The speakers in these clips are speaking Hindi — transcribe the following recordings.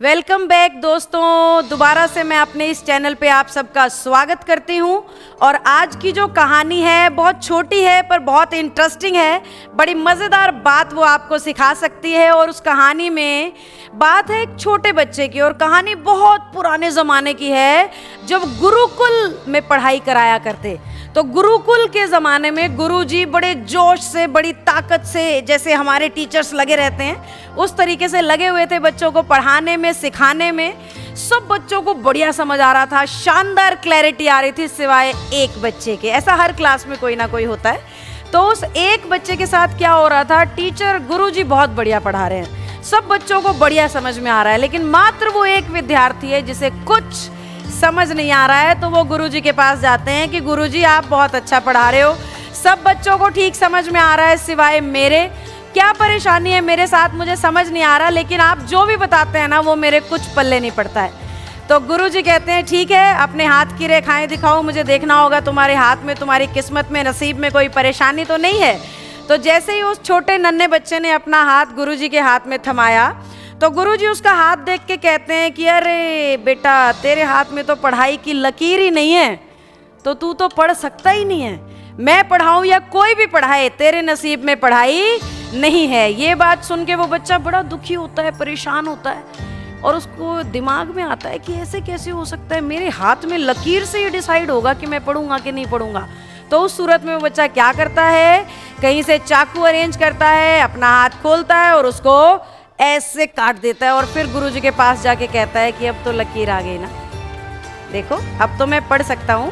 वेलकम बैक दोस्तों, दोबारा से मैं अपने इस चैनल पे आप सबका स्वागत करती हूँ। और आज की जो कहानी है बहुत छोटी है पर बहुत इंटरेस्टिंग है। बड़ी मज़ेदार बात वो आपको सिखा सकती है। और उस कहानी में बात है एक छोटे बच्चे की, और कहानी बहुत पुराने ज़माने की है जब गुरुकुल में पढ़ाई कराया करते। तो गुरुकुल के ज़माने में गुरुजी बड़े जोश से, बड़ी ताकत से, जैसे हमारे टीचर्स लगे रहते हैं उस तरीके से लगे हुए थे बच्चों को पढ़ाने में, सिखाने में। सब बच्चों को बढ़िया समझ आ रहा था, शानदार क्लैरिटी आ रही थी, सिवाय एक बच्चे के। ऐसा हर क्लास में कोई ना कोई होता है। तो उस एक बच्चे के साथ क्या हो रहा था, टीचर गुरुजी बहुत बढ़िया पढ़ा रहे हैं, सब बच्चों को बढ़िया समझ में आ रहा है, लेकिन मात्र वो एक विद्यार्थी है जिसे कुछ समझ नहीं आ रहा है। तो वो गुरुजी के पास जाते हैं कि गुरुजी आप बहुत अच्छा पढ़ा रहे हो, सब बच्चों को ठीक समझ में आ रहा है सिवाय मेरे। क्या परेशानी है मेरे साथ, मुझे समझ नहीं आ रहा, लेकिन आप जो भी बताते हैं ना वो मेरे कुछ पल्ले नहीं पड़ता है। तो गुरुजी कहते हैं ठीक है, अपने हाथ की रेखाएं दिखाओ, मुझे देखना होगा तुम्हारे हाथ में, तुम्हारी किस्मत में, नसीब में कोई परेशानी तो नहीं है। तो जैसे ही उस छोटे नन्हे बच्चे ने अपना हाथ गुरुजी के हाथ में थमाया तो गुरुजी उसका हाथ देख के कहते हैं कि अरे बेटा, तेरे हाथ में तो पढ़ाई की लकीर ही नहीं है, तो तू तो पढ़ सकता ही नहीं है। मैं पढ़ाऊं या कोई भी पढ़ाए, तेरे नसीब में पढ़ाई नहीं है। ये बात सुन के वो बच्चा बड़ा दुखी होता है, परेशान होता है, और उसको दिमाग में आता है कि ऐसे कैसे हो सकता है, मेरे हाथ में लकीर से ये डिसाइड होगा कि मैं पढ़ूंगा कि नहीं पढ़ूंगा। तो उस सूरत में वो बच्चा क्या करता है, कहीं से चाकू अरेंज करता है, अपना हाथ खोलता है और उसको ऐसे काट देता है। और फिर गुरुजी के पास जाके कहता है कि अब तो लकीर आ गई ना, देखो अब तो मैं पढ़ सकता हूँ।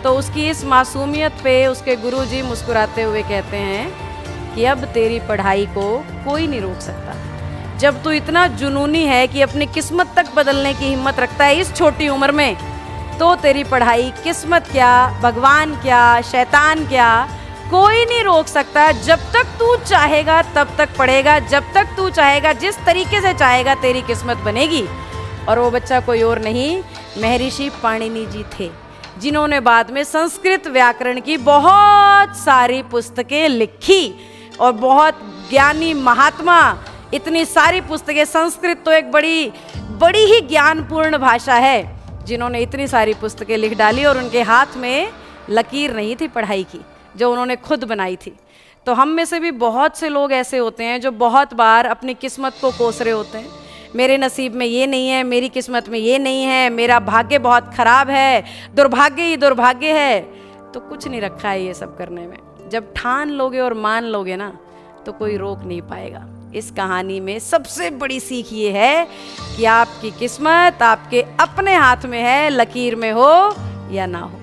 तो उसकी इस मासूमियत पे उसके गुरुजी मुस्कुराते हुए कहते हैं कि अब तेरी पढ़ाई को कोई नहीं रोक सकता। जब तू इतना जुनूनी है कि अपनी किस्मत तक बदलने की हिम्मत रखता है इस छोटी उम्र में, तो तेरी पढ़ाई किस्मत क्या, भगवान क्या, शैतान क्या, कोई नहीं रोक सकता। जब तक तू चाहेगा तब तक पढ़ेगा, जब तक तू चाहेगा, जिस तरीके से चाहेगा तेरी किस्मत बनेगी। और वो बच्चा कोई और नहीं, महर्षि पाणिनि जी थे, जिन्होंने बाद में संस्कृत व्याकरण की बहुत सारी पुस्तकें लिखी। और बहुत ज्ञानी महात्मा, इतनी सारी पुस्तकें, संस्कृत तो एक बड़ी ही ज्ञानपूर्ण भाषा है, जिन्होंने इतनी सारी पुस्तकें लिख डाली और उनके हाथ में लकीर नहीं थी पढ़ाई की, जो उन्होंने खुद बनाई थी। तो हम में से भी बहुत से लोग ऐसे होते हैं जो बहुत बार अपनी किस्मत को कोस रहे होते हैं, मेरे नसीब में ये नहीं है, मेरी किस्मत में ये नहीं है, मेरा भाग्य बहुत खराब है, दुर्भाग्य ही दुर्भाग्य है। तो कुछ नहीं रखा है ये सब करने में। जब ठान लोगे और मान लोगे ना, तो कोई रोक नहीं पाएगा। इस कहानी में सबसे बड़ी सीख ये है कि आपकी किस्मत आपके अपने हाथ में है, लकीर में हो या ना हो।